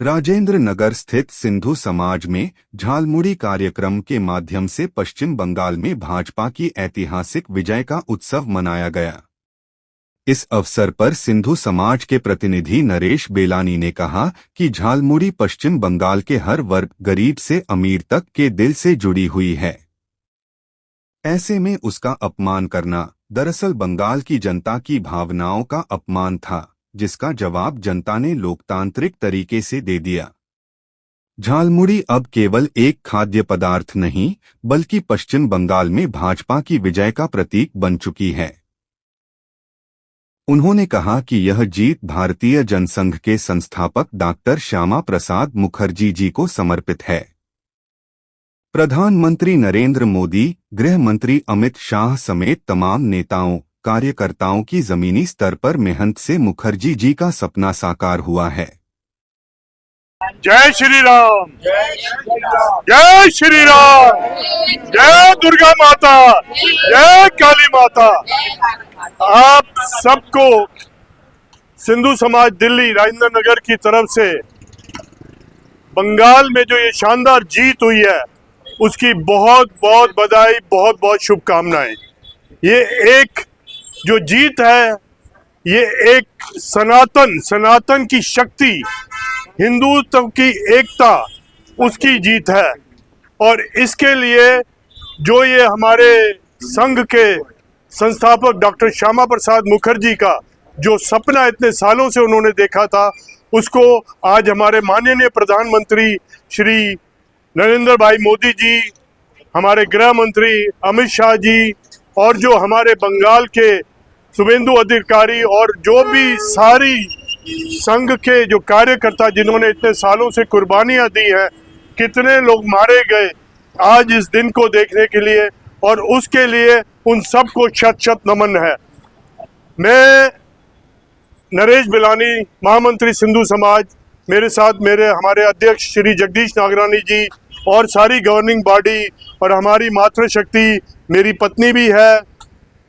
राजेंद्र नगर स्थित सिंधु समाज में झालमुड़ी कार्यक्रम के माध्यम से पश्चिम बंगाल में भाजपा की ऐतिहासिक विजय का उत्सव मनाया गया। इस अवसर पर सिंधु समाज के प्रतिनिधि नरेश बेलानी ने कहा कि झालमुड़ी पश्चिम बंगाल के हर वर्ग, गरीब से अमीर तक के दिल से जुड़ी हुई है। ऐसे में उसका अपमान करना दरअसल बंगाल की जनता की भावनाओं का अपमान था, जिसका जवाब जनता ने लोकतांत्रिक तरीके से दे दिया। झालमुड़ी अब केवल एक खाद्य पदार्थ नहीं, बल्कि पश्चिम बंगाल में भाजपा की विजय का प्रतीक बन चुकी है। उन्होंने कहा कि यह जीत भारतीय जनसंघ के संस्थापक डॉक्टर श्यामा प्रसाद मुखर्जी जी को समर्पित है। प्रधानमंत्री नरेंद्र मोदी, गृह मंत्री अमित शाह समेत तमाम नेताओं, कार्यकर्ताओं की जमीनी स्तर पर मेहनत से मुखर्जी जी का सपना साकार हुआ है। जय श्री राम, जय श्री राम, जय दुर्गा माता, जय काली माता। आप सबको सिंधु समाज दिल्ली राजेंद्र नगर की तरफ से बंगाल में जो ये शानदार जीत हुई है उसकी बहुत बहुत बधाई, बहुत बहुत शुभकामनाएं। ये एक जो जीत है, ये एक सनातन की शक्ति, हिंदुत्व की एकता, उसकी जीत है। और इसके लिए जो ये हमारे संघ के संस्थापक डॉक्टर श्यामा प्रसाद मुखर्जी का जो सपना इतने सालों से उन्होंने देखा था, उसको आज हमारे माननीय प्रधानमंत्री श्री नरेंद्र भाई मोदी जी, हमारे गृह मंत्री अमित शाह जी और जो हमारे बंगाल के शुभेंदु अधिकारी और जो भी सारी संघ के जो कार्यकर्ता जिन्होंने इतने सालों से कुर्बानियां दी हैं, कितने लोग मारे गए आज इस दिन को देखने के लिए, और उसके लिए उन सबको शत शत नमन है। मैं नरेश बेलानी, महामंत्री सिंधु समाज, मेरे साथ हमारे अध्यक्ष श्री जगदीश नागरानी जी और सारी गवर्निंग बॉडी और हमारी मातृशक्ति, मेरी पत्नी भी है,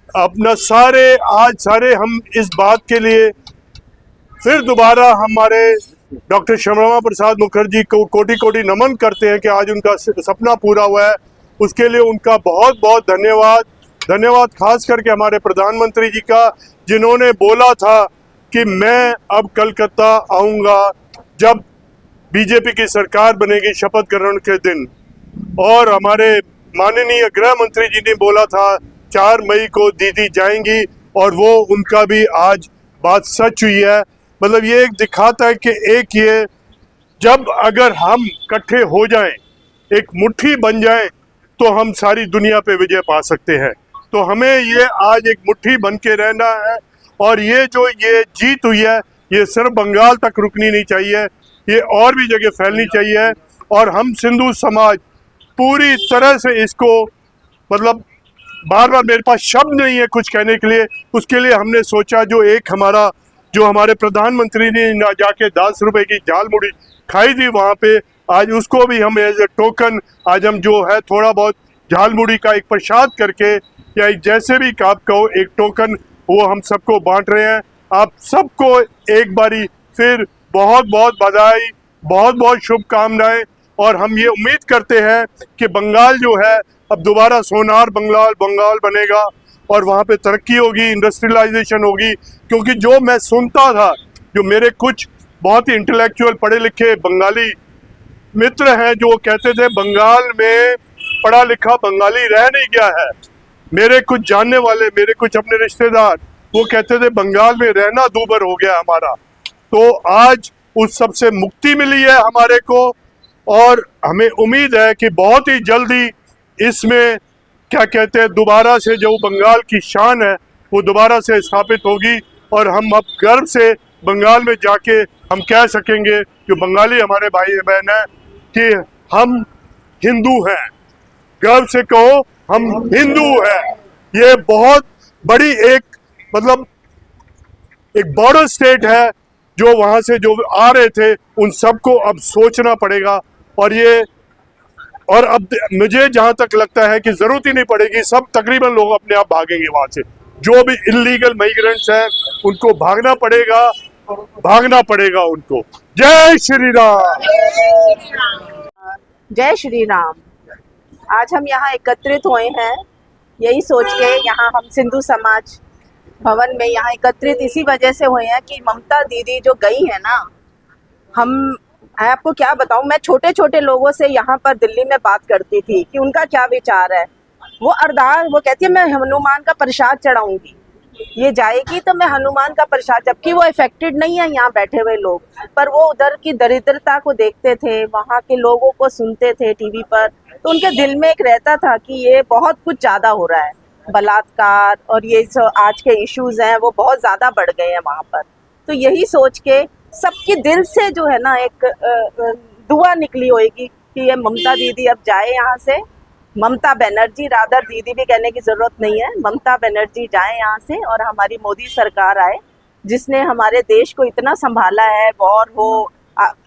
अपना सारे हम इस बात के लिए फिर दोबारा हमारे डॉक्टर श्यामा प्रसाद मुखर्जी को कोटि कोटि नमन करते हैं कि आज उनका सपना पूरा हुआ है। उसके लिए उनका बहुत बहुत धन्यवाद खास करके हमारे प्रधानमंत्री जी का, जिन्होंने बोला था कि मैं अब कलकत्ता आऊँगा जब बीजेपी की सरकार बनेगी शपथ ग्रहण के दिन, और हमारे माननीय गृह मंत्री जी ने बोला था 4 मई को दीदी जाएंगी, और वो उनका भी आज बात सच हुई है। मतलब ये एक दिखाता है कि एक ये जब अगर हम इकट्ठे हो जाएं, एक मुट्ठी बन जाएं, तो हम सारी दुनिया पे विजय पा सकते हैं। तो हमें ये आज एक मुट्ठी बन के रहना है, और ये जो ये जीत हुई है ये सिर्फ बंगाल तक रुकनी नहीं चाहिए, ये और भी जगह फैलनी चाहिए। और हम सिंधु समाज पूरी तरह से इसको, मतलब बार मेरे पास शब्द नहीं है कुछ कहने के लिए, उसके लिए हमने सोचा जो हमारे प्रधानमंत्री ने जाके 10 रुपए की झालमुड़ी खाई थी वहाँ पे, आज उसको भी हम एज ए टोकन, आज हम जो है थोड़ा बहुत झालमुड़ी का एक प्रसाद करके, या जैसे भी आप कहो एक टोकन, वो हम सबको बांट रहे हैं। आप सबको एक बारी फिर बहुत बहुत बधाई, बहुत बहुत शुभकामनाएं। और हम ये उम्मीद करते हैं कि बंगाल जो है अब दोबारा सोनार बंगाल बनेगा, और वहाँ पे तरक्की होगी, इंडस्ट्रियलाइजेशन होगी। क्योंकि जो मैं सुनता था, जो मेरे कुछ बहुत ही इंटेलेक्चुअल पढ़े लिखे बंगाली मित्र हैं, जो कहते थे बंगाल में पढ़ा लिखा बंगाली रह नहीं गया है। मेरे कुछ जानने वाले, मेरे कुछ अपने रिश्तेदार, वो कहते थे बंगाल में रहना दूभर हो गया हमारा। तो आज उस सब से मुक्ति मिली है हमारे को, और हमें उम्मीद है कि बहुत ही जल्दी इसमें क्या कहते हैं, दोबारा से जो बंगाल की शान है वो दोबारा से स्थापित होगी, और हम अब गर्व से बंगाल में जाके हम कह सकेंगे, जो बंगाली हमारे भाई बहन हैं, कि हम हिंदू हैं। गर्व से कहो हम हिंदू हैं। ये बहुत बड़ी एक बॉर्डर स्टेट है, जो वहां से जो आ रहे थे उन सबको अब सोचना पड़ेगा। और अब मुझे जहां तक लगता है कि जरूरत ही नहीं पड़ेगी, सब तकरीबन लोग अपने आप भागेंगे वहां से। जो भी इलीगल माइग्रेंट्स हैं उनको भागना पड़ेगा, भागना पड़ेगा उनको। जय श्री राम। जय श्री राम। आज हम यहाँ एकत्रित हुए हैं यही सोच के, यहाँ हम सिंधु समाज भवन में यहाँ एकत्रित इसी वजह से हुए हैं कि ममता दीदी जो गई है ना, मैं आपको क्या बताऊँ, मैं छोटे छोटे लोगों से यहाँ पर दिल्ली में बात करती थी कि उनका क्या विचार है। वो कहती है मैं हनुमान का प्रसाद चढ़ाऊंगी, ये जाएगी तो मैं हनुमान का प्रसाद, जबकि वो अफेक्टेड नहीं है यहाँ बैठे हुए लोग, पर वो उधर की दरिद्रता को देखते थे, वहाँ के लोगों को सुनते थे टीवी पर, तो उनके दिल में एक रहता था कि ये बहुत कुछ ज़्यादा हो रहा है, बलात्कार और ये जो आज के इश्यूज हैं वो बहुत ज़्यादा बढ़ गए हैं वहाँ पर। तो यही सोच के सबके दिल से जो है ना एक दुआ निकली होगी कि ये ममता दीदी अब जाए यहाँ से। ममता बनर्जी, रादर दीदी भी कहने की ज़रूरत नहीं है, ममता बनर्जी जाए यहाँ से और हमारी मोदी सरकार आए जिसने हमारे देश को इतना संभाला है, वॉर हो,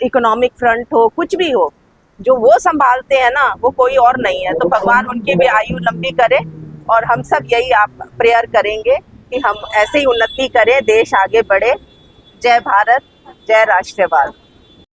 इकोनॉमिक फ्रंट हो, कुछ भी हो, जो वो संभालते हैं ना वो कोई और नहीं है। तो भगवान उनकी भी आयु लंबी करे और हम सब यही आप प्रेयर करेंगे कि हम ऐसे ही उन्नति करें, देश आगे बढ़े। जय भारत, जय राष्ट्रवाद।